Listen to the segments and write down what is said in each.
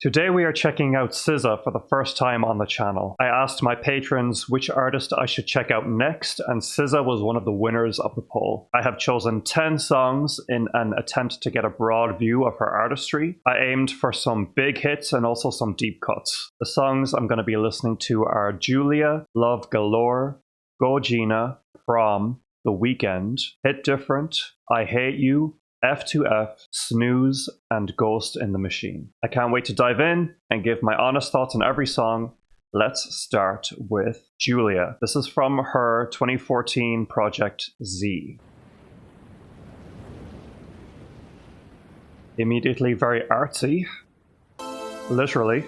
Today we are checking out SZA for the first time on the channel. I asked my patrons which artist I should check out next, and SZA was one of the winners of the poll. I have chosen 10 songs in an attempt to get a broad view of her artistry. I aimed for some big hits and also some deep cuts. The songs I'm going to be listening to are Julia, Love Galore, Go Gina, Prom, The Weekend, Hit Different, I Hate You, F2F, Snooze, and Ghost in the Machine. I can't wait to dive in and give my honest thoughts on every song. Let's start with Julia. This is from her 2014 project Z. Immediately very artsy, literally.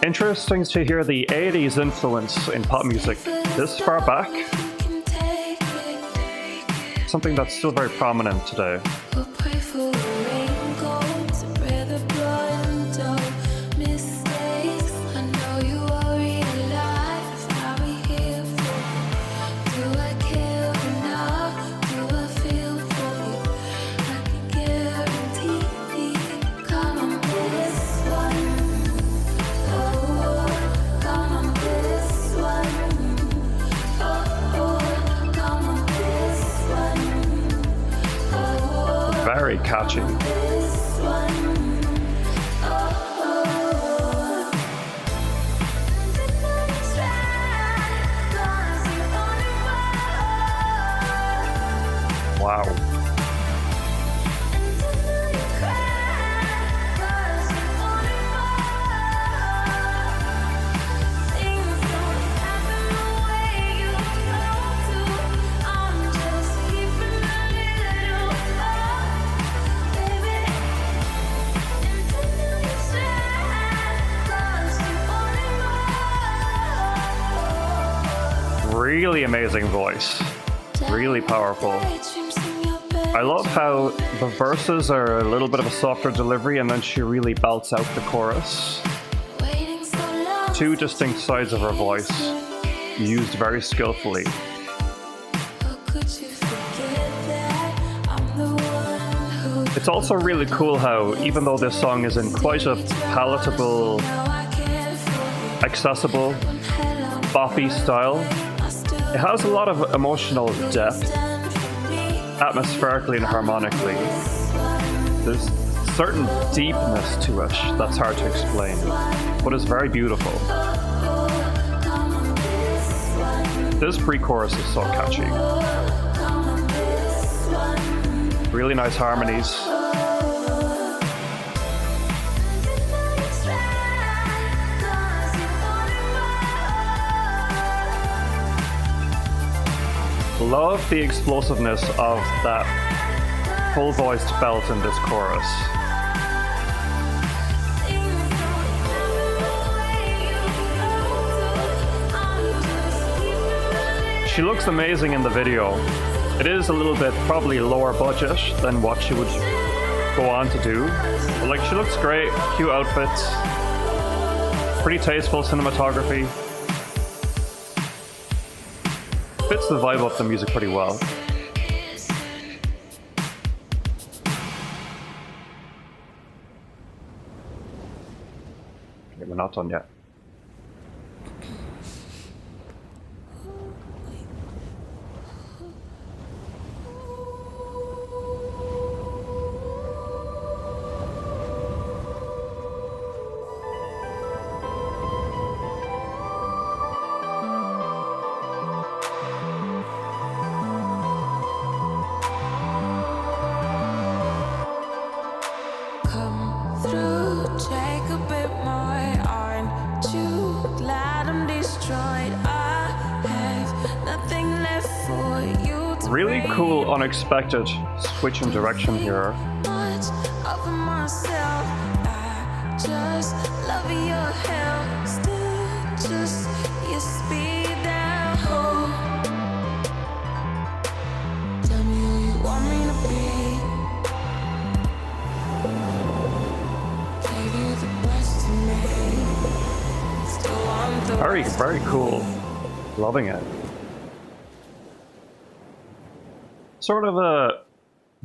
Interesting to hear the 80s influence in pop music this far back. Something that's still very prominent today. Very catchy. Wow. Really amazing voice, really powerful. I love how the verses are a little bit of a softer delivery and then she really belts out the chorus. Two distinct sides of her voice, used very skillfully. It's also really cool how, even though this song is in quite a palatable, accessible, boppy style, it has a lot of emotional depth, atmospherically and harmonically. There's certain deepness to it that's hard to explain, but it's very beautiful. This pre-chorus is so catchy. Really nice harmonies. Love the explosiveness of that full-voiced belt in this chorus. She looks amazing in the video. It is a little bit probably lower budget than what she would go on to do. But like, she looks great, cute outfits, pretty tasteful cinematography. Fits the vibe of the music pretty well. Okay, we're not done yet. Take a bit more on Really cool, unexpected switch in direction here. Very, very cool. Loving it. Sort of a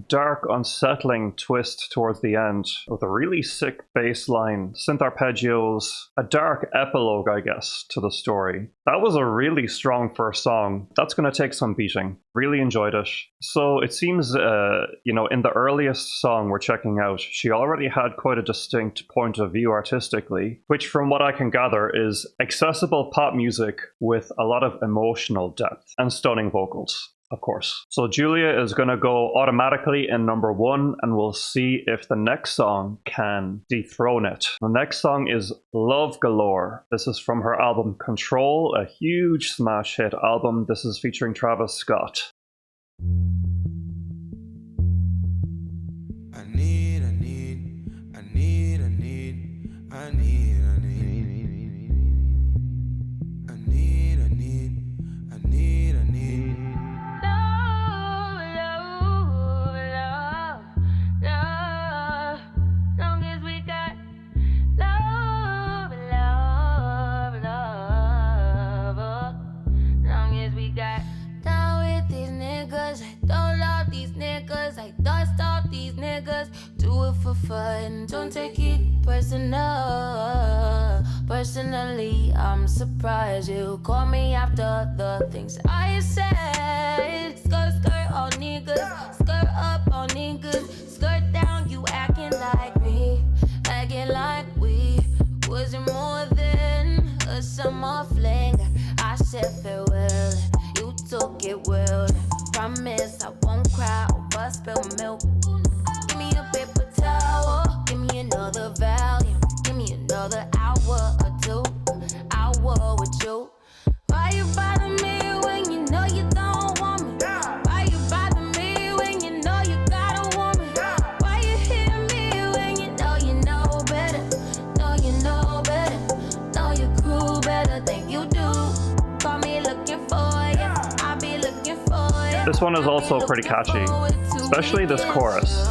dark, unsettling twist towards the end with a really sick bass line, synth arpeggios, a dark epilogue, I guess, to the story. That was a really strong first song. That's going to take some beating. Really enjoyed it. So it seems, you know, in the earliest song we're checking out, she already had quite a distinct point of view artistically, which from what I can gather is accessible pop music with a lot of emotional depth and stunning vocals. Of course. So Julia is going to go automatically in number 1, and we'll see if the next song can dethrone it. The next song is Love Galore. This is from her album Control, a huge smash hit album. This is featuring Travis Scott. Fun. Don't take it personal. Personally, I'm surprised you call me after the things I said. Skirt, skirt, all niggas. Skirt up, all niggas. Skirt down, you acting like me. Acting like we wasn't more than a summer fling. I said farewell, you took it well. Promise I won't cry over spilled milk. Give me a paper towel, give me another volume, give me another hour or 2, hour with you. Why you bother me when you know you don't want me? Why you bother me when you know you got a woman? Why you hit me when you know better? Know you know better, know your crew better than you do. Call me looking for you, I'll be looking for you. This one is also pretty catchy, especially this chorus.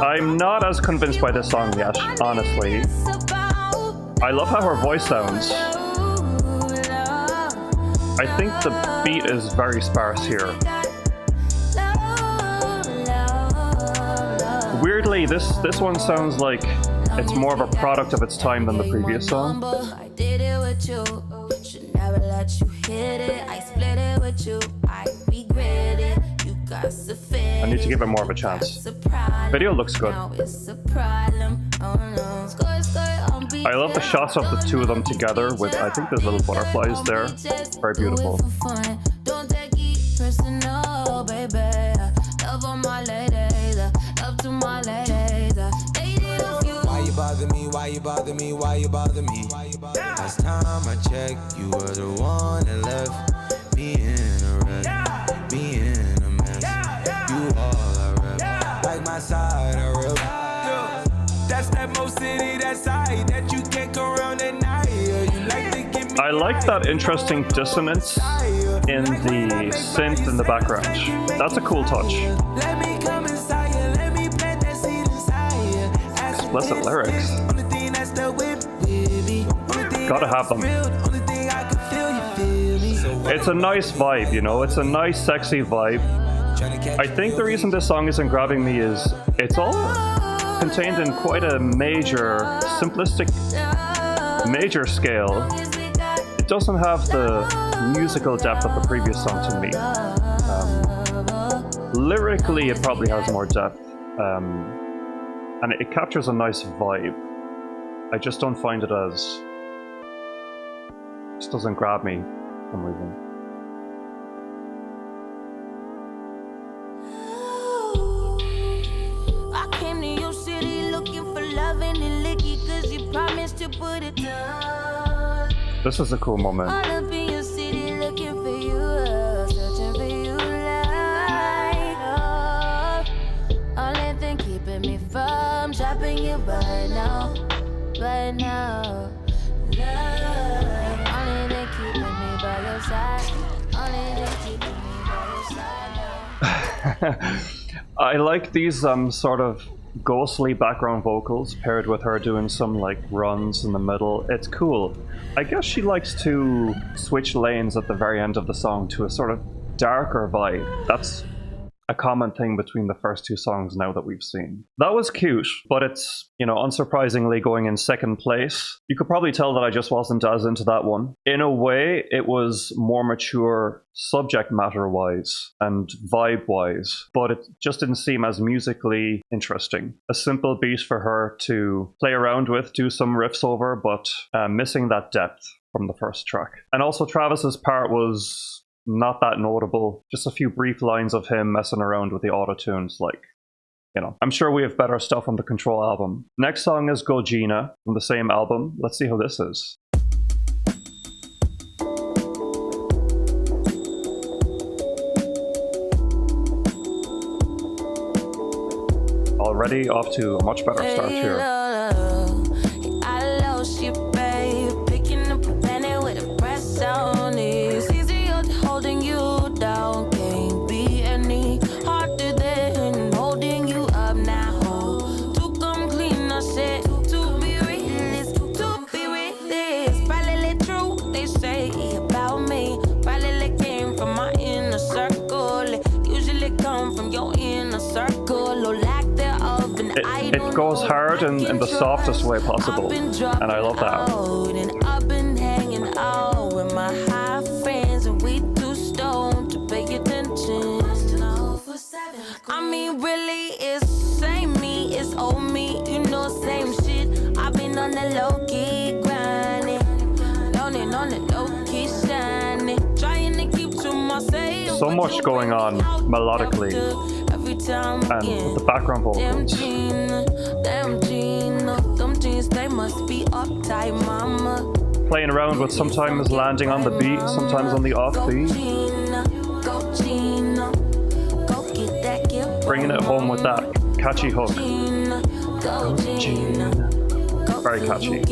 I'm not as convinced by this song yet, honestly. I love how her voice sounds. I think the beat is very sparse here. Weirdly, this one sounds like it's more of a product of its time than the previous song. I did it with you. Should never let you hit it. I split it with you. I regret it. You got I need to give it more of a chance. Video looks good. I love the shots of the two of them together with, I think there's little butterflies there. Very beautiful. Don't take it personal, baby. Love on my ladies, love to my ladies. Why you bother me? Why you bother me? Why you bother me? Last time I checked, you were the one that left me in a wreck, me in a mess. You all I rep, like my side I rep. That's that most city, that side that you can't go around at night. You like to give me. I like that interesting dissonance in the synth in the background. That's a cool touch. Let me come inside you, let me plant that seed inside you. Explicit lyrics. Gotta have them. It's a nice vibe, you know, it's a nice sexy vibe. I think the reason this song isn't grabbing me is it's all contained in quite a major, simplistic, major scale. It doesn't have the musical depth of the previous song to me. Lyrically, it probably has more depth, and it captures a nice vibe. I just don't find it as... It just doesn't grab me for some reason. put it down. This is a cool moment. All up in your city looking for you, searching for you like only thing keeping me from dropping you right now. Love, only thing keeping me by your side. Only thing keeping me by your side now. I like these sort of ghostly background vocals paired with her doing some like runs in the middle. It's cool. I guess she likes to switch lanes at the very end of the song to a sort of darker vibe. That's a common thing between the first two songs now that we've seen. That was cute, but it's, you know, unsurprisingly going in second place. You could probably tell that I just wasn't as into that one. In a way, it was more mature subject matter wise and vibe wise, but it just didn't seem as musically interesting. A simple beat for her to play around with, do some riffs over, but missing that depth from the first track. And also Travis's part was not that notable. Just a few brief lines of him messing around with the auto-tunes, like, you know. I'm sure we have better stuff on the Control album. Next song is Go Gina from the same album. Let's see how this is. Already off to a much better start here. I lost you, babe. Picking up a penny with a press on it. Holding you down can't be any harder than holding you up now. To come clean, I said, to be realist, probably true they say about me. Probably came from my inner circle. Usually come from your inner circle or lack thereof. And it goes hard in the softest way possible, and I love that. And I've been hanging out with my high friends, and we to pay attention. I mean, really, it's same me, it's old me, you know, same shit. I've been on the low key grinding, learning on the low key shining, trying to keep to myself. So much going on melodically and with the background vocals. Damn Gina, them jeans, they must be uptight, mama. Playing around with sometimes landing on the beat, sometimes on the offbeat. Bringing it home with that catchy hook. Very catchy.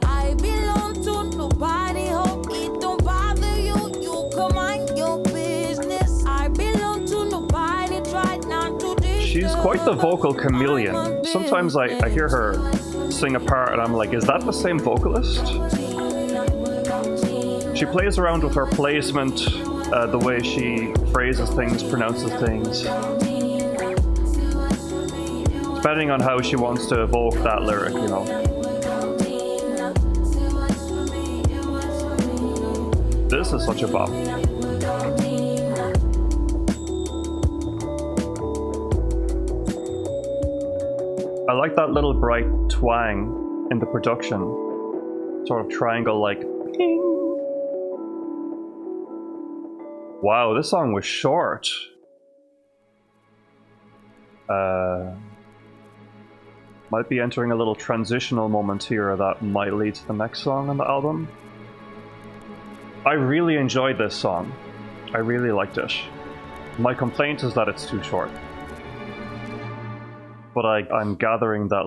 I belong to nobody, hope it don't bother you. You come mind your business. I belong to nobody, try not to disturb. She's quite the vocal chameleon. Sometimes I hear her sing a part and I'm like, is that the same vocalist? She plays around with her placement, the way she phrases things, pronounces things, depending on how she wants to evoke that lyric, you know. This is such a bop. I like that little bright twang in the production, sort of triangle-like ping. Wow, this song was short. Might be entering a little transitional moment here that might lead to the next song on the album. I really enjoyed this song. I really liked it. My complaint is that it's too short. But I'm gathering that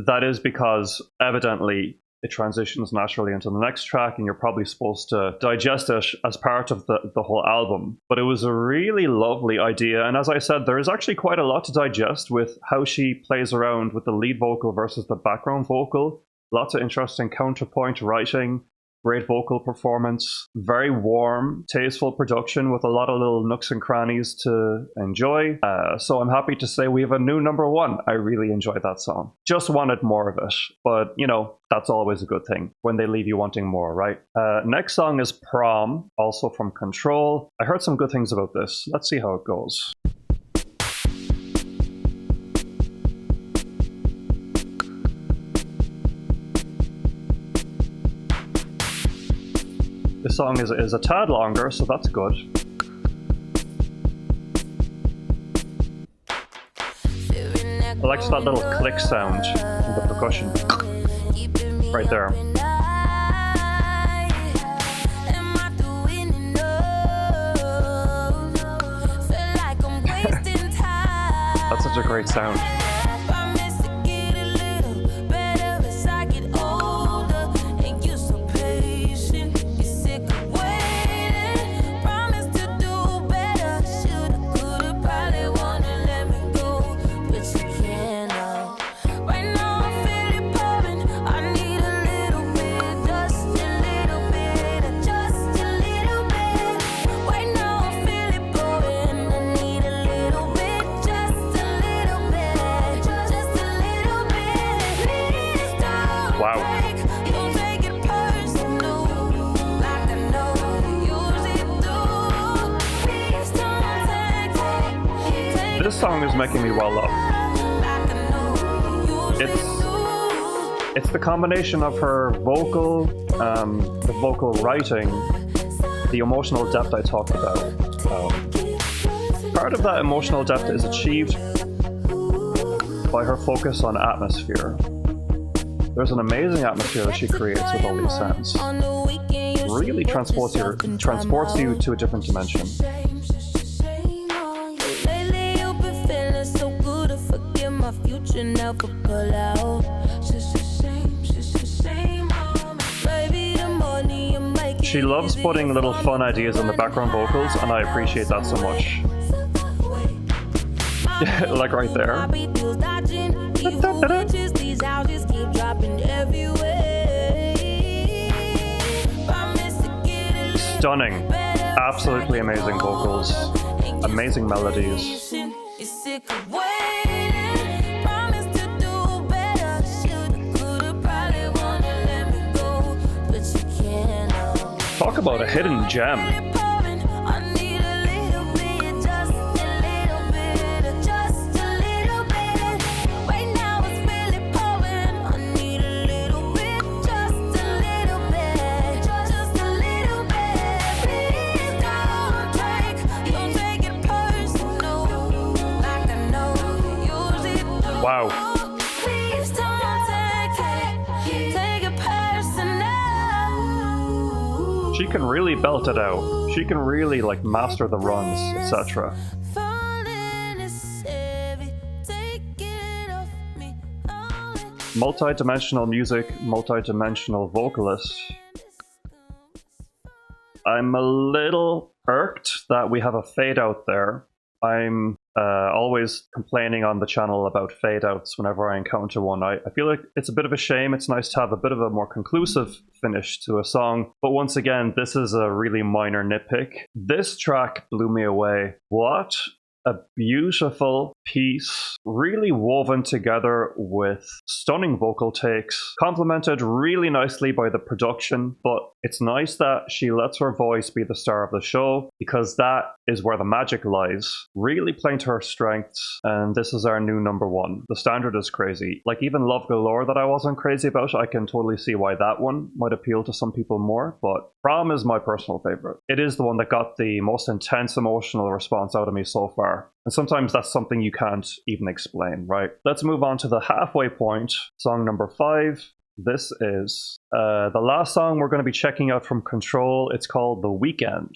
that is because evidently it transitions naturally into the next track and you're probably supposed to digest it as part of the whole album. But it was a really lovely idea, and as I said, there is actually quite a lot to digest with how she plays around with the lead vocal versus the background vocal. Lots of interesting counterpoint writing, great vocal performance, very warm, tasteful production with a lot of little nooks and crannies to enjoy. So I'm happy to say we have a new number one. I really enjoyed that song. Just wanted more of it, but you know, that's always a good thing when they leave you wanting more, right? Next song is Prom, also from Control. I heard some good things about this. Let's see how it goes. This song is a tad longer, so that's good. I liked that little click sound in the percussion. Right there. That's such a great sound. This song is making me well up. It's the combination of her vocal, the vocal writing, the emotional depth I talked about. Part of that emotional depth is achieved by her focus on atmosphere. There's an amazing atmosphere that she creates with all these sounds. Really transports you to a different dimension. She loves putting little fun ideas in the background vocals, and I appreciate that so much. Like right there. Stunning. Absolutely amazing vocals. Amazing melodies. Talk about a hidden gem. Wow. She can really belt it out. She can really like master the runs, etc. Multi-dimensional music, multi-dimensional vocalist. I'm a little irked that we have a fade out there. I'm always complaining on the channel about fade outs whenever I encounter one. I feel like it's a bit of a shame. It's nice to have a bit of a more conclusive finish to a song. But once again, this is a really minor nitpick. This track blew me away. What a beautiful piece, really woven together with stunning vocal takes, complemented really nicely by the production. But it's nice that she lets her voice be the star of the show, because that is where the magic lies, really playing to her strengths. And this is our new number one. The standard is crazy. Like even Love Galore that I wasn't crazy about, I can totally see why that one might appeal to some people more, but Prom is my personal favorite. It is the one that got the most intense emotional response out of me so far. And sometimes that's something you can't even explain, right? Let's move on to the halfway point, song number 5. This is the last song we're going to be checking out from Control. It's called The Weekend.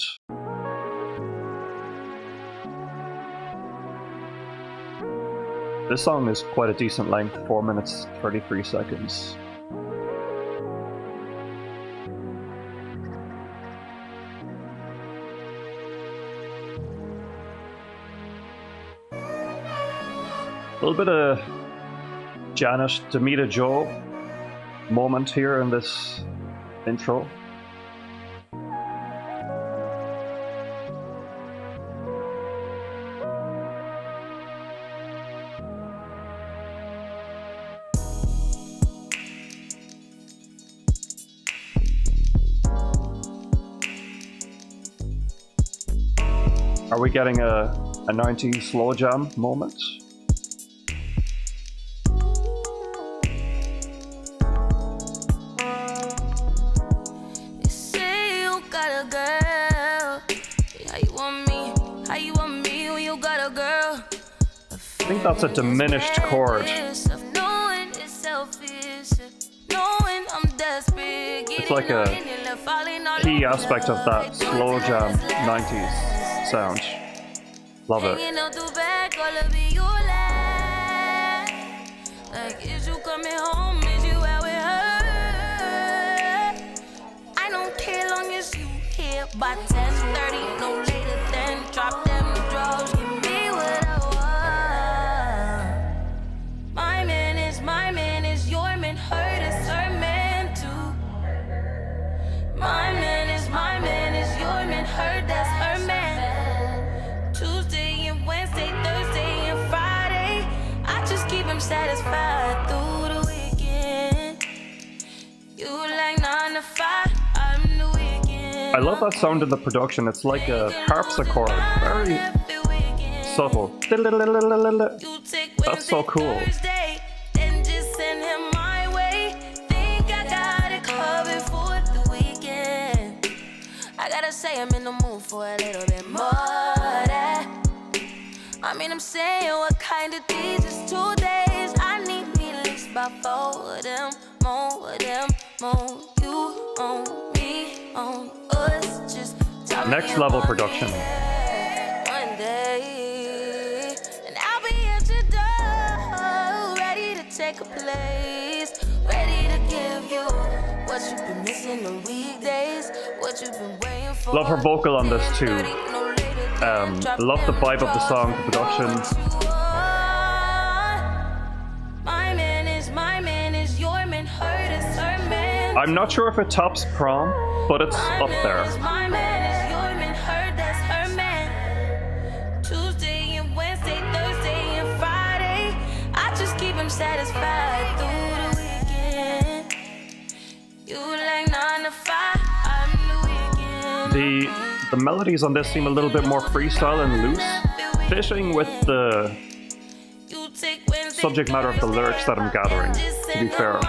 This song is quite a decent length, 4 minutes, 33 seconds. A little bit of Janet, Demita Joe moment here in this intro. Are we getting a 90s slow jam moment? I think that's a diminished chord. Knowing it's selfish, knowing I'm It's like a key aspect of that slow jam 90s sound. Love it. Like, is you coming home? Is you out with her? I don't care long as you here by 10:30, no later than drop them drugs. Give me what I want. My man is your man. Her is her man too. My man is your man. Her, that's her man. Tuesday and Wednesday, Thursday and Friday, I just keep him satisfied through the weekend. You like 9 to 5, I'm the weekend. I love that sound in the production. It's like a harpsichord, very subtle. That's so cool. Then just send him my way. Think I got it covered for the weekend. I gotta say I'm in the mood for a little bit more of that. I mean, I'm saying, what kind of these is 2 days? I need me at least about 4 of them, more of them, more. You on me, on us, just tell me Next level production. one day, and I'll be at your door, ready to take a place, ready to give you what you've been missing on weekdays, what you've been waiting for. Love her vocal on this too. Love the vibe of the song, the production. My man is your man, her is her man. I'm not sure if it tops Prom, but it's up there. My man is your man, her, that's her man. Tuesday and Wednesday, Thursday and Friday, I just keep him satisfied through the weekend. You like 9 to 5, I'm the weekend. The melodies on this seem a little bit more freestyle and loose, fitting with the subject matter of the lyrics that I'm gathering, to be fair.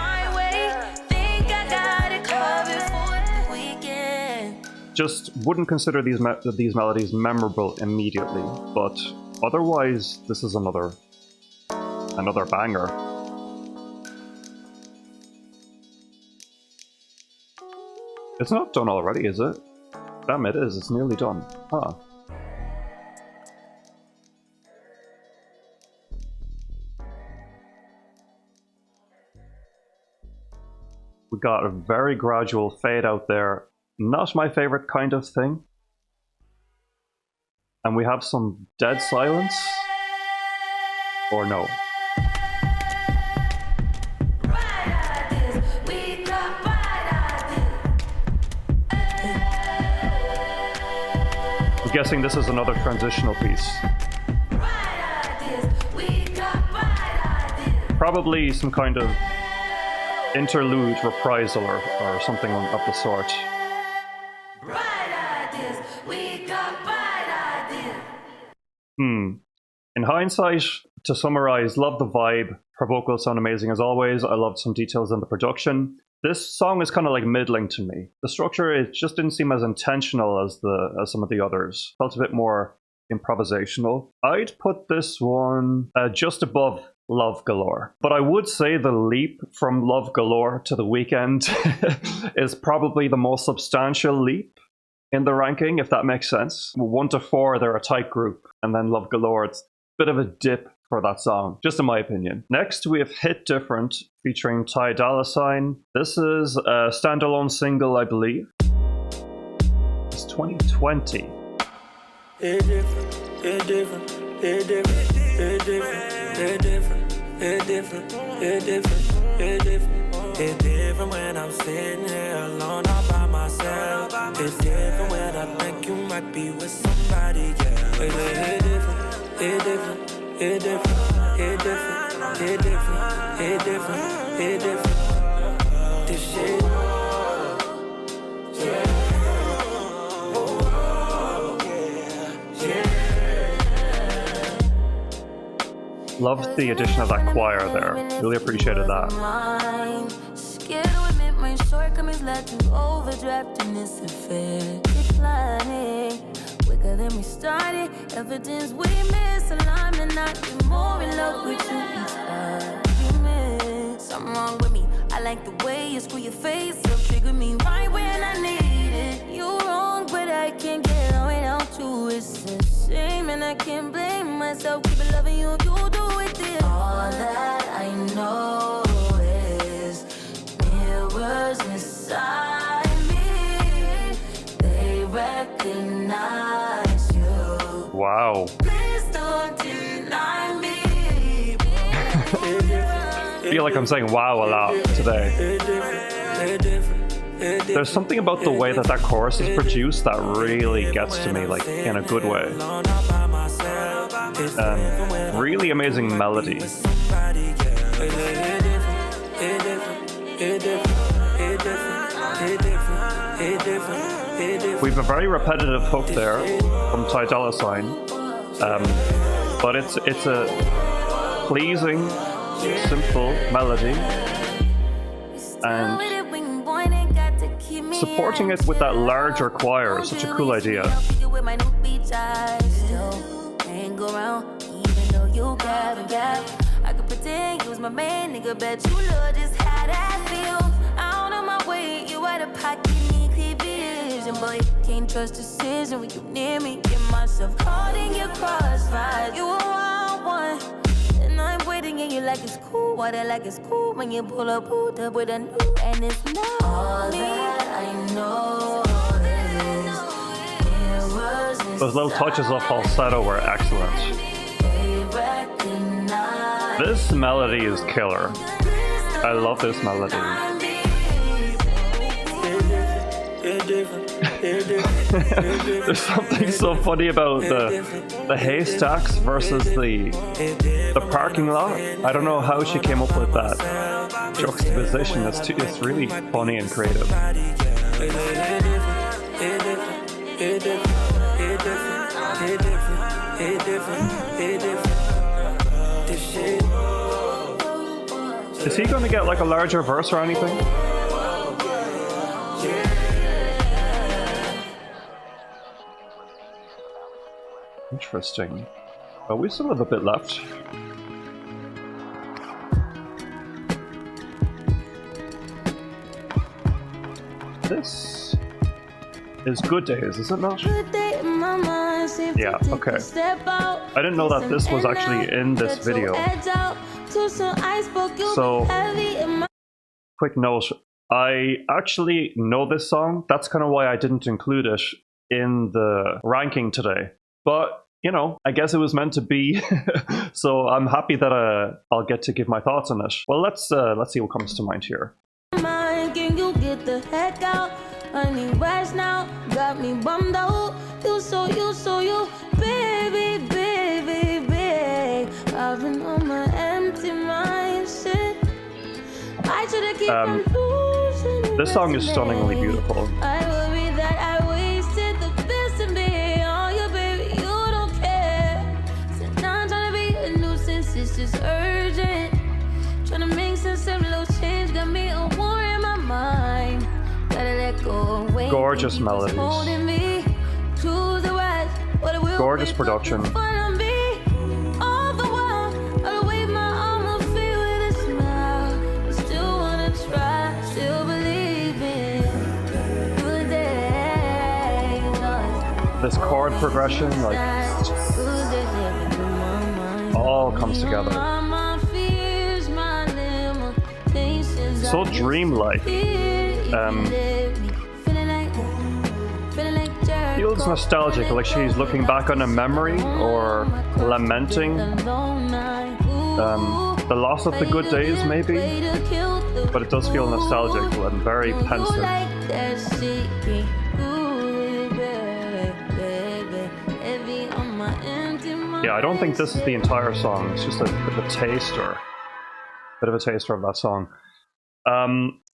Just wouldn't consider these melodies memorable immediately, but otherwise, this is another banger. It's not done already, is it? Damn, it is. It's nearly done. Huh. We got a very gradual fade out there. Not my favorite kind of thing. And we have some dead silence. Or no. I'm guessing this is another transitional piece. Probably some kind of interlude reprisal or something of the sort. In hindsight, to summarize, love the vibe. Her vocals sound amazing as always. I loved some details in the production. This song is kind of like middling to me. The structure, it just didn't seem as intentional as some of the others. Felt a bit more improvisational. I'd put this one just above Love Galore. But I would say the leap from Love Galore to The Weeknd is probably the most substantial leap in the ranking, if that makes sense. 1 to 4, they're a tight group. And then Love Galore, it's a bit of a dip for that song, just in my opinion. Next, we have Hit Different, featuring Ty Dolla $ign. This is a standalone single, I believe. It's 2020. Hit different, hit different, hit different, hit different, hit different, hit different, hit different, hit different. It's different when I'm sitting here alone all by myself. It's different when I think you might be with somebody, yeah. Hit different, hit different, hit different, hit different, hit different, hit different, hit different. This shit, yeah. Loved the addition of that choir there. Really appreciated that. Scared to admit my shortcomings led to overdraft in this affair. Declining quicker than we started. Evidence we misaligned and not be more in love with you each argument. Something wrong with me. I like the way you screw your face up. trigger me right when I need it. You wrong, but I can't get on without you. It's a shame and I can't blame myself. Keep it loving you, you do it this. All that I know is mirrors inside me. They recognize you. Wow. Please don't deny me. I feel like I'm saying wow a lot today. There's something about the way that that chorus is produced that really gets to me, like in a good way. Really amazing melody. We've a very repetitive hook there from Ty Dolla $ign, but it's a pleasing, simple melody, and supporting it with that larger choir is such a cool idea. I could pretend you was my man, nigga, bet you love just how that feel. Out of my way, you out of pocket, need clear vision, boy, can't trust decision when you near me. Get myself caught in your crossfire. You a wild one, and I'm waiting, and you like it's cool. Water like it's cool when you pull up, pulled up with a new, and it's not all that I know. Those little touches of falsetto were excellent. This melody is killer. I love this melody. There's something so funny about the haystacks versus the parking lot. I don't know how she came up with that juxtaposition. It's really funny and creative. Is he going to get like a larger verse or anything? Interesting. Oh, we still have a bit left. This is Good Days, is it not? Yeah, okay. I didn't know that this was actually in this video. So, quick note, I actually know this song. That's kind of why I didn't include it in the ranking today. But, you know, I guess it was meant to be. So I'm happy that I'll get to give my thoughts on it. Well, let's see what comes to mind here. Can you get the heck out? I need rest now. Got me bummed out. You, baby, baby, baby. I've been on my empty mind shit. I should've kept from losing. This song is stunningly beautiful. I worry that I wasted the best in me. Oh, you, baby, you don't care. So now I'm trying to be a nuisance. It's just urgent. Trying to make sense of little change. Got me a war in my mind. Gotta let go away. Gorgeous melodies. Gorgeous production. This chord progression, like, all comes together. So dreamlike. Feels nostalgic, like she's looking back on a memory or lamenting the loss of the good days, maybe. But it does feel nostalgic and very pensive. Yeah, I don't think this is the entire song. It's just a bit of a taster of that song.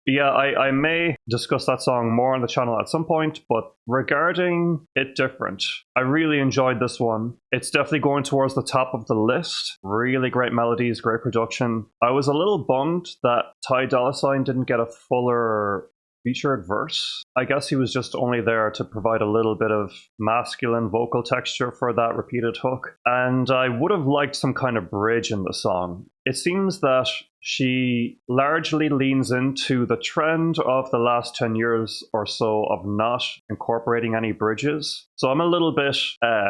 Yeah, I may discuss that song more on the channel at some point, but regarding It Different, I really enjoyed this one. It's definitely going towards the top of the list. Really great melodies, great production. I was a little bummed that Ty Dolla $ign didn't get a fuller featured verse. I guess he was just only there to provide a little bit of masculine vocal texture for that repeated hook. And I would have liked some kind of bridge in the song. It seems that she largely leans into the trend of the last 10 years or so of not incorporating any bridges. So I'm a little bit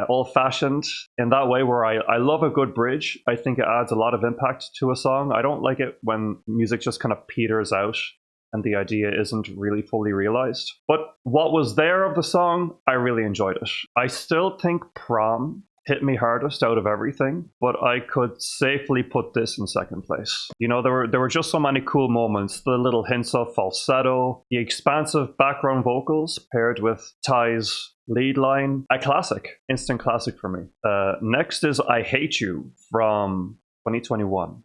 old-fashioned in that way, where I love a good bridge. I think it adds a lot of impact to a song. I don't like it when music just kind of peters out and the idea isn't really fully realized. But what was there of the song, I really enjoyed it. I still think Prom hit me hardest out of everything, but I could safely put this in second place. You know, there were just so many cool moments. The little hints of falsetto, the expansive background vocals paired with Ty's lead line. A classic, instant classic for me. Next is I Hate You from 2021.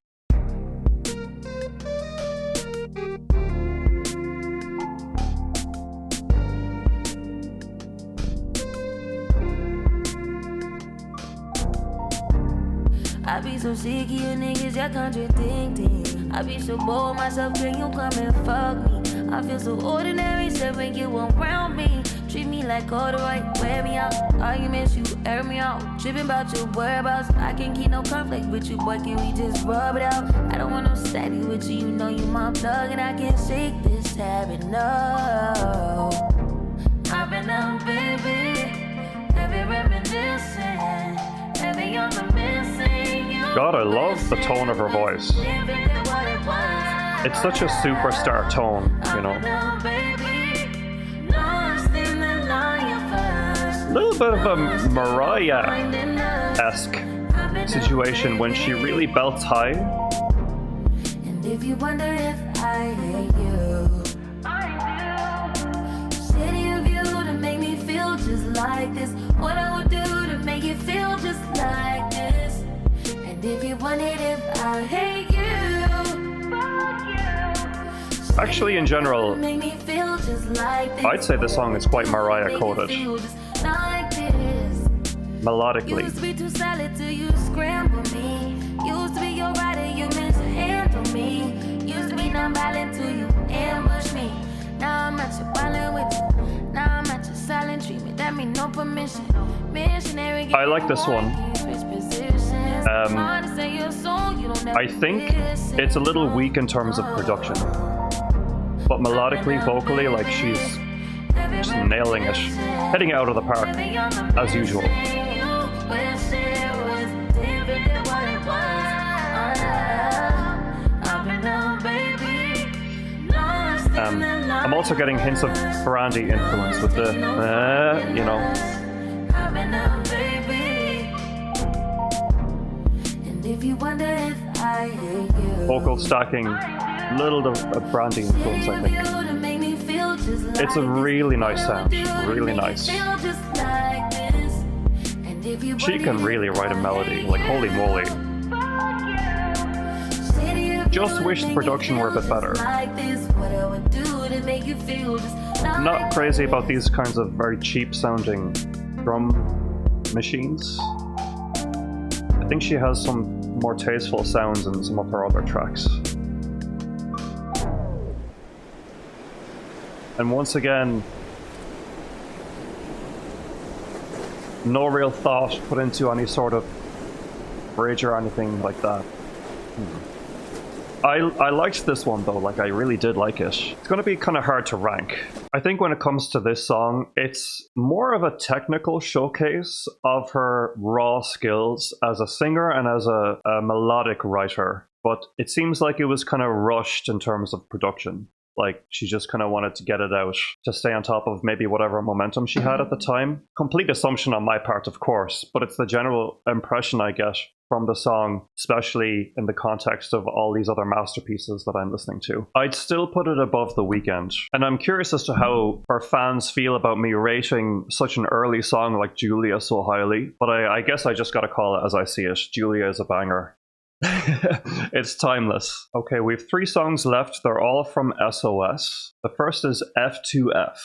I be so sick of you niggas, y'all contradicting. I be so bored myself, can you come and fuck me? I feel so ordinary, so when you around me, treat me like all the right, wear me out. Arguments, you air me out. Tripping about your whereabouts, I can't keep no conflict with you, boy, can we just rub it out? I don't want no steady with you, you know you my plug, and I can't shake this habit, no. I've been out, baby, heavy reminiscing, heavy on the missing. God, I love the tone of her voice. It's such a superstar tone, you know. A little bit of a Mariah-esque situation when she really belts high. And if you wonder if I hate you, I do. City of you to make me feel just like this. What I would do to make you feel just like this. And if you wondered if I hate you, fuck you. Actually, in general, I'd say the song is quite Mariah-coded. Melodically. Used to be too solid till you scramble me. Used to be your rider, you mishandle me. Used to be non-violent till you ambush me. Now I'm at your violent with you. Now I'm at your silent treatment. That mean no permission. Missionary. I like this one. I think it's a little weak in terms of production, but melodically, vocally, like she's just nailing it, hitting it out of the park as usual. I'm also getting hints of Brandy influence with the, you know. Vocal stacking, little of Brandy influence, I think. It's a really nice sound, really nice. She can really write a melody, like holy moly. Just wish the production were a bit better. Not crazy about these kinds of very cheap sounding drum machines. I think she has some more tasteful sounds in some of her other tracks. And once again, no real thought put into any sort of bridge or anything like that. I liked this one though, like I really did like it. It's going to be kind of hard to rank. I think when it comes to this song, it's more of a technical showcase of her raw skills as a singer and as a melodic writer. But it seems like it was kind of rushed in terms of production. Like she just kind of wanted to get it out to stay on top of maybe whatever momentum she had at the time. Complete assumption on my part, of course, but it's the general impression I get from the song, especially in the context of all these other masterpieces that I'm listening to. I'd still put it above The Weeknd. And I'm curious as to how our fans feel about me rating such an early song like Julia so highly. But I guess I just gotta call it as I see it. Julia is a banger. It's timeless. Okay, we have 3 songs left. They're all from SOS. The first is F2F.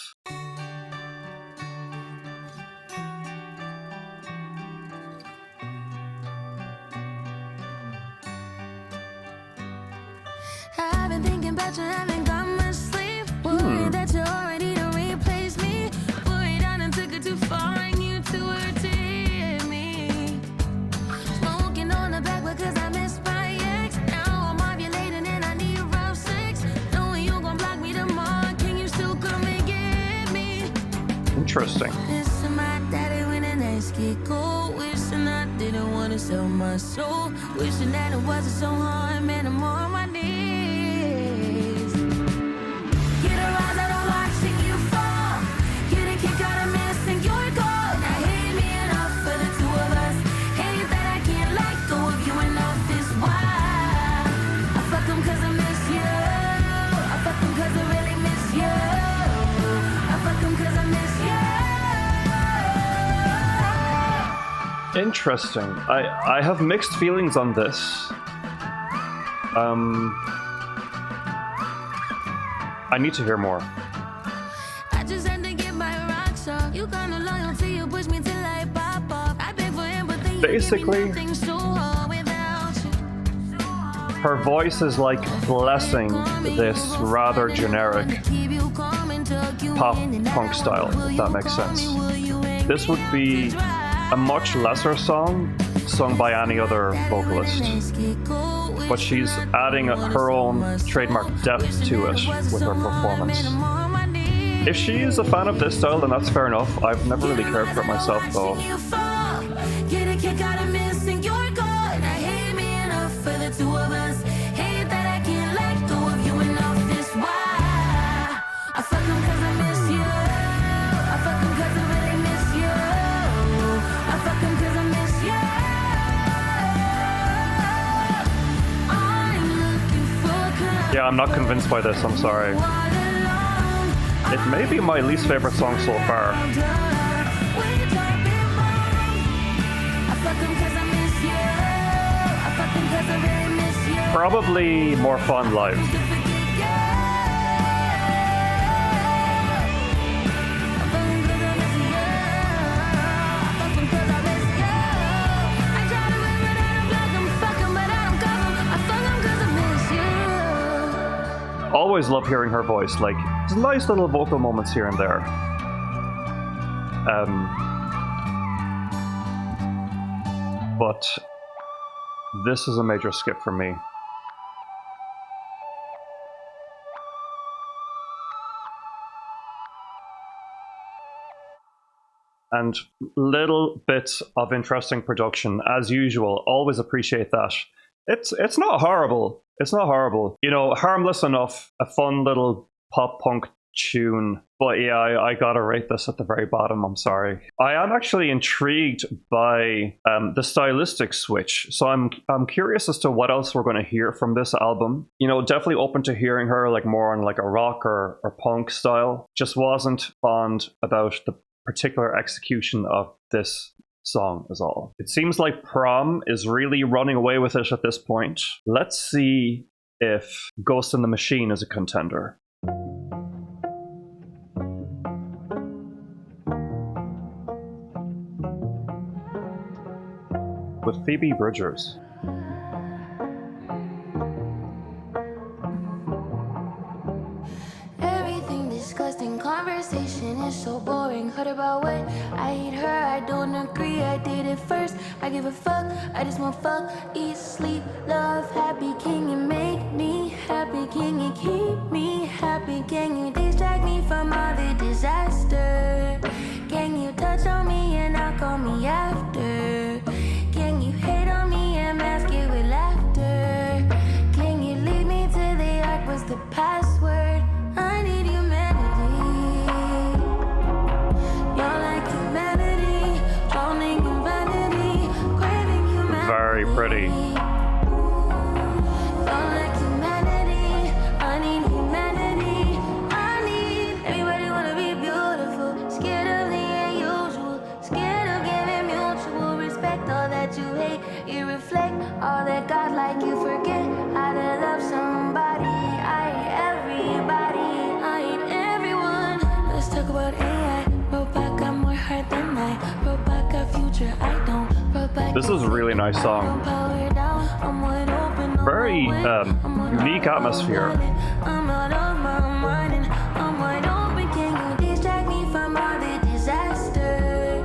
I've been thinking about you, haven't got much sleep. Worried that you're Interesting. Listen, my daddy when the nights get cold. Wishing I didn't want to sell my soul. Wishing that it wasn't so hard, man, I'm on my knees. Get a rise out of watching you fall. Get a kick out of missing your goal. Now hate me enough for the two of us. Hate that I can't let go of you enough is why I fuck 'em 'cause I miss you. I fuck 'em 'cause I really miss you. I fuck 'em 'cause I miss you. Interesting. I have mixed feelings on this. I need to hear more. I just had to get my rocks off. You kinda loyal till you push me till I pop off. I beg for empathy. Basically, So hard without you. her voice is like blessing this rather generic pop punk style, if that makes sense. This would be a much lesser song sung by any other vocalist, but she's adding her own trademark depth to it with her performance. If she is a fan of this style, then that's fair enough. I've never really cared for it myself, though. Get a kick out of missing your goal. And I hate me enough for the two of us. Hate that I can't let go of you enough. This why I fuck 'em 'cause I miss you. I fuck 'em 'cause I really miss you. I fuck 'em 'cause I miss you. I'm looking for Yeah, I'm not convinced by this, I'm sorry. It may be my least favorite song so far. Probably more fun live. Always love hearing her voice. Like, there's nice little vocal moments here and there. But this is a major skip for me. And little bits of interesting production, as usual. Always appreciate that. It's not horrible. It's not horrible. You know, harmless enough, a fun little pop punk tune. But yeah, I gotta rate this at the very bottom, I'm sorry. I am actually intrigued by the stylistic switch. So I'm curious as to what else we're going to hear from this album. You know, definitely open to hearing her like more on like a rock or punk style. Just wasn't fond about the particular execution of this song is all. It seems like Prom is really running away with it at this point. Let's see if Ghost in the Machine is a contender. With Phoebe Bridgers. Everything disgusting, conversation is so boring. Heard about what I hate her, I don't agree. I did it first, I give a fuck. I just want fuck, eat, sleep, love, happy. Can you make me happy? Can you keep me happy? Can you distract me from all the disaster? Can you touch on me and not call me after? Can you hate on me and mask it with laughter? Can you lead me to the ark? What's the password? I need humanity. You're like humanity, drowning in vanity, craving humanity. Very pretty. You're like humanity, I need humanity. I need everybody wanna be beautiful, scared of the unusual, scared of giving mutual respect. All that you hate, you reflect. All that God like, you forget how to love somebody. I hate everybody, I hate everyone. Let's talk about AI. Robot got more heart than I. Robot got future, I don't. Robot This is a really nice song. power down. I'm wide open. Very unique atmosphere. I'm out of my mind and I'm wide open. Can you distract me from all the disaster?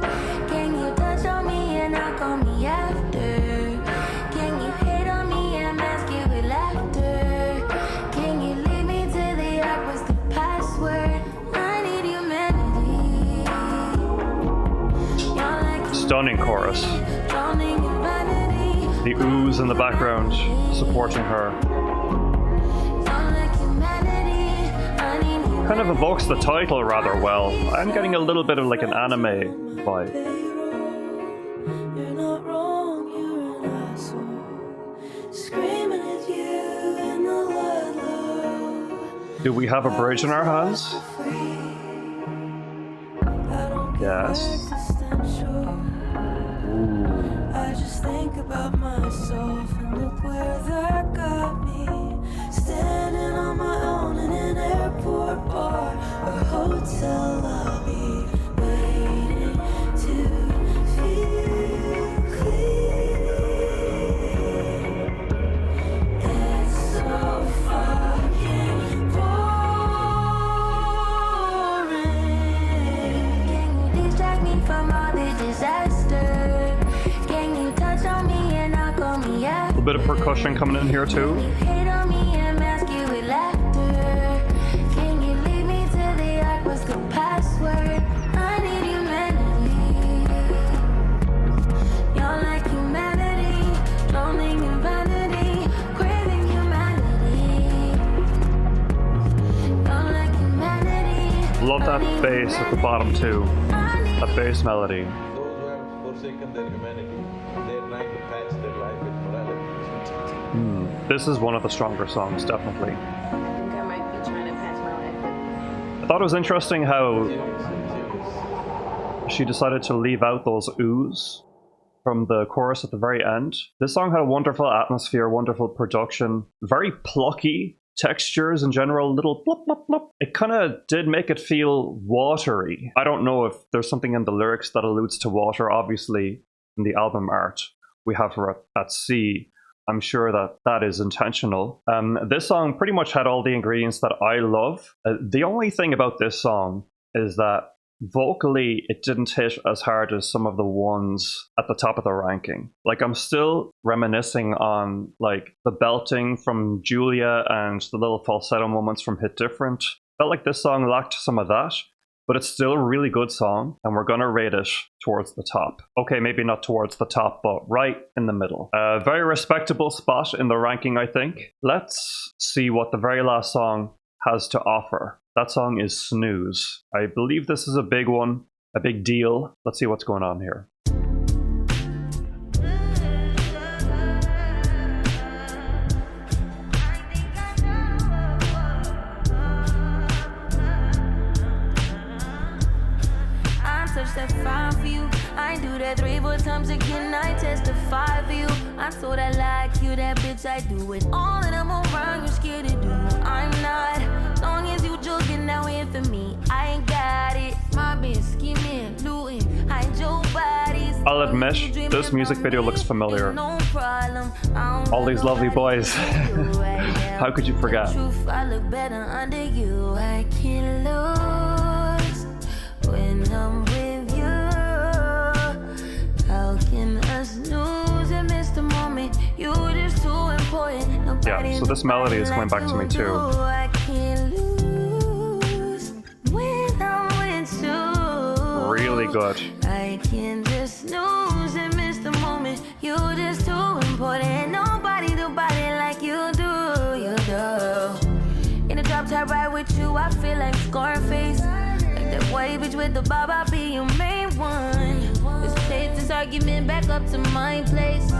Can you touch on me and not call me after? Can you hate on me and mask it with laughter? Can you lead me to the ark? What's the password? I need humanity. Stunning chorus. The ooze in the background supporting her. Kind of evokes the title rather well. I'm getting a little bit of like an anime vibe. You're not wrong, you're an asshole. Screaming at you in the loud low. Do we have a bridge in our hands? Yes. I just think about myself and look where that got me. Standing on my own in an airport bar or hotel lobby, waiting to feel clean. It's so fucking boring. Can you distract me from all the disaster? Can you touch on me and not call me out? A bit of percussion coming in here too. You hate on me and mask it with laughter. Can you lead me to the ark? What's the password? I need humanity. You're like humanity, drowning in vanity, craving humanity. You're like humanity. Love that bass at the bottom too. That bass melody. Those who have forsaken their humanity, they're trying to patch their life with morality. This is one of the stronger songs, definitely. I think I might be trying to patch my life. I thought it was interesting how Serious. she decided to leave out those oohs from the chorus at the very end. This song had a wonderful atmosphere, wonderful production, very plucky textures in general, little blop, blop, blop. It kind of did make it feel watery. I don't know if there's something in the lyrics that alludes to water. Obviously, in the album art we have her at sea. I'm sure that that is intentional. This song pretty much had all the ingredients that I love. The only thing about this song is that vocally it didn't hit as hard as some of the ones at the top of the ranking. Like, I'm still reminiscing on like the belting from Julia and the little falsetto moments from Hit Different. Felt like this song lacked some of that, but it's still a really good song, and we're gonna rate it towards the top. Okay, maybe not towards the top, but right in the middle. A very respectable spot in the ranking, I think. Let's see what the very last song has to offer. That song is Snooze. I believe this is a big one, a big deal. Let's see what's going on here. That fine for you. I do that 3-4 times again. I testify for you. I told I like you, that bitch. I do it all, and I'm around. You're scared to do. I'm not. Long as you joking now in for me, I ain't got it. My bitch scheming, looting, hide your bodies. I'll admit, this music video looks familiar. All these lovely boys. How could you forget? Truth, I look better under you. I can't lose when I'm with you. How can I snooze and miss the moment? You were just too important. Yeah, so this melody is coming back to me too. I can't lose when I'm with you. Really good. I can just snooze and miss the moment. You just too important. Nobody do body like you do. You do. In the drop top ride with you, I feel like Scarface. That white bitch with the bob, I'll be your main one. Let's take this argument back up to my place.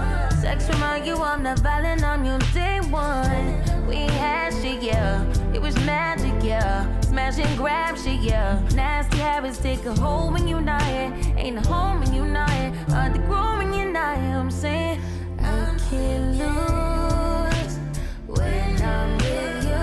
Sex remind you I'm not violent, I'm your day one. We had shit, yeah. It was magic, yeah. Smash and grab shit, yeah. Nasty habits take a hold when you're not here. Ain't a home when you're not here. Hard to grow when you're not here. I'm saying I can't lose when I'm with you.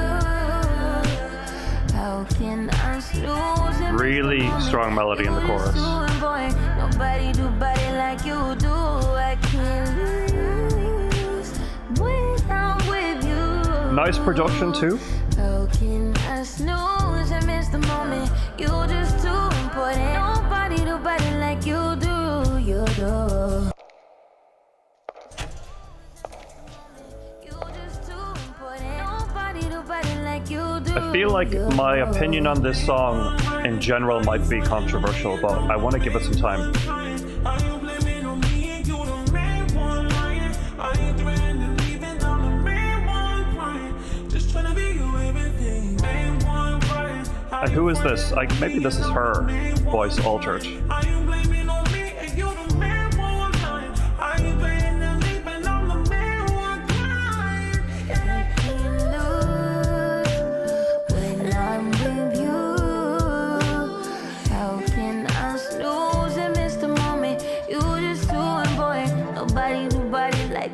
How can I snooze? Really strong melody in the chorus. Nobody do body like you do. I can't lose when I'm with you. Nice production too. How can I snooze and miss the moment? You just too important. Nobody do body like you do. You do. I feel like my opinion on this song in general might be controversial, but I want to give it some time. And who is this? Maybe this is her voice altered.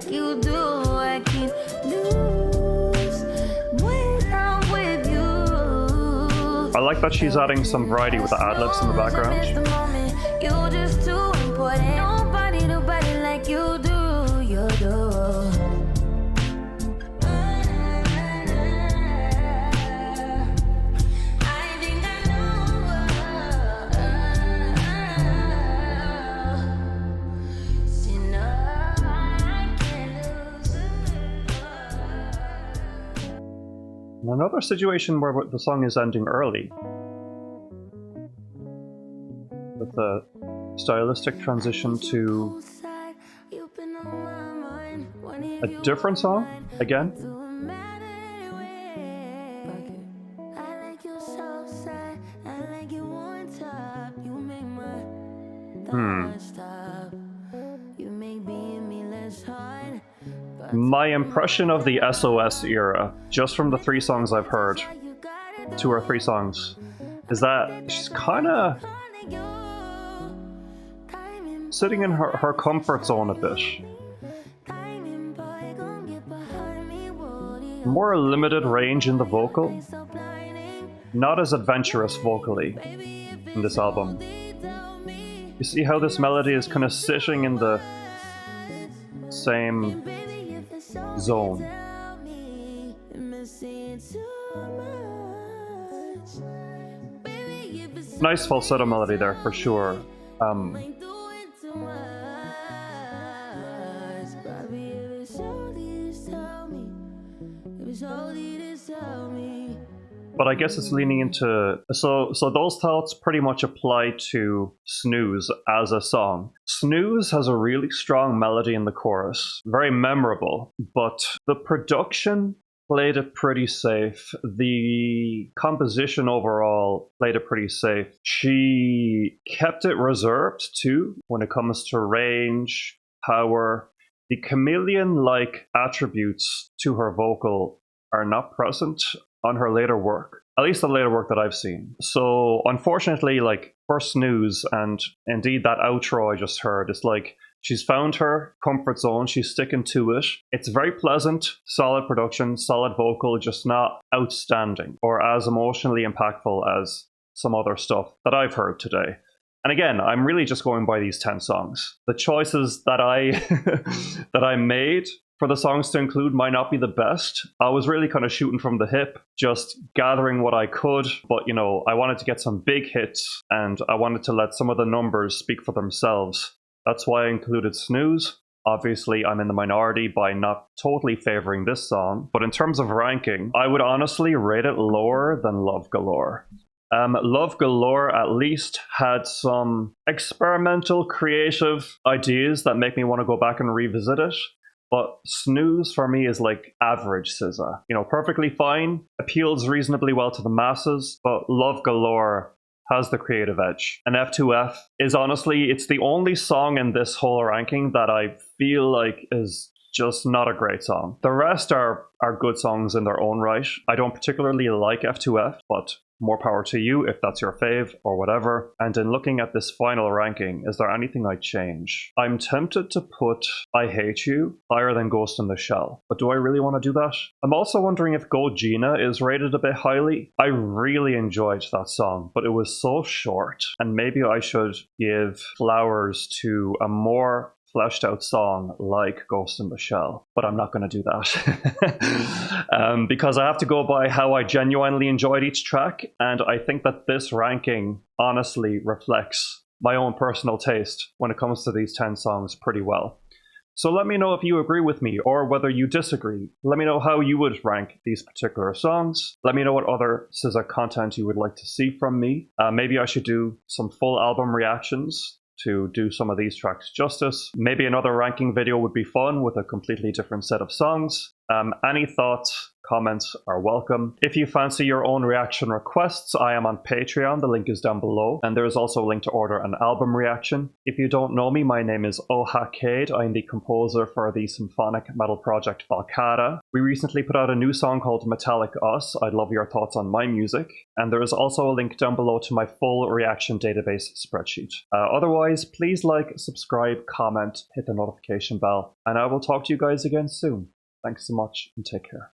You do, I can't lose when I'm with you. I like that she's adding some variety with the ad-libs in the background. You're just too important. Nobody like you do, you do. Another situation where the song is ending early, with a stylistic transition to a different song again. My impression of the SOS era, just from the 3 songs I've heard, 2 or 3 songs, is that she's kind of sitting in her comfort zone a bit. More limited range in the vocal, not as adventurous vocally in this album. You see how this melody is kind of sitting in the same zone. Nice falsetto melody there for sure. But I guess it's leaning into... So those thoughts pretty much apply to Snooze as a song. Snooze has a really strong melody in the chorus. Very memorable. But the production played it pretty safe. The composition overall played it pretty safe. She kept it reserved too when it comes to range, power. The chameleon-like attributes to her vocal are not present on her later work, at least the later work that I've seen. So unfortunately, like for Snooze, and indeed that outro I just heard, it's like she's found her comfort zone, she's sticking to it. It's very pleasant, solid production, solid vocal, just not outstanding or as emotionally impactful as some other stuff that I've heard today. And again, I'm really just going by these 10 songs. The choices that I that I made for the songs to include might not be the best. I was really kind of shooting from the hip, just gathering what I could. But, you know, I wanted to get some big hits and I wanted to let some of the numbers speak for themselves. That's why I included Snooze. Obviously, I'm in the minority by not totally favoring this song. But in terms of ranking, I would honestly rate it lower than Love Galore. Love Galore at least had some experimental, creative ideas that make me want to go back and revisit it. But Snooze for me is like average SZA. You know, perfectly fine, appeals reasonably well to the masses, but Love Galore has the creative edge. And F2F is honestly, it's the only song in this whole ranking that I feel like is just not a great song. The rest are good songs in their own right. I don't particularly like F2F, but more power to you if that's your fave or whatever. And in looking at this final ranking, is there anything I'd change? I'm tempted to put I Hate You higher than Ghost in the Shell, but do I really want to do that? I'm also wondering if Go Gina is rated a bit highly. I really enjoyed that song, but it was so short, and maybe I should give flowers to a more fleshed out song like Ghost in the Shell, but I'm not going to do that because I have to go by how I genuinely enjoyed each track, and I think that this ranking honestly reflects my own personal taste when it comes to these 10 songs pretty well. So let me know if you agree with me or whether you disagree. Let me know how you would rank these particular songs. Let me know what other SZA content you would like to see from me. Maybe I should do some full album reactions to do some of these tracks justice. Maybe another ranking video would be fun with a completely different set of songs. Any thoughts, comments are welcome. If you fancy your own reaction requests, I am on Patreon. The link is down below. And there is also a link to order an album reaction. If you don't know me, my name is Ohakade. I'm the composer for the symphonic metal project Valkada. We recently put out a new song called Metallic Us. I'd love your thoughts on my music. And there is also a link down below to my full reaction database spreadsheet. Otherwise, please like, subscribe, comment, hit the notification bell, and I will talk to you guys again soon. Thanks so much and take care.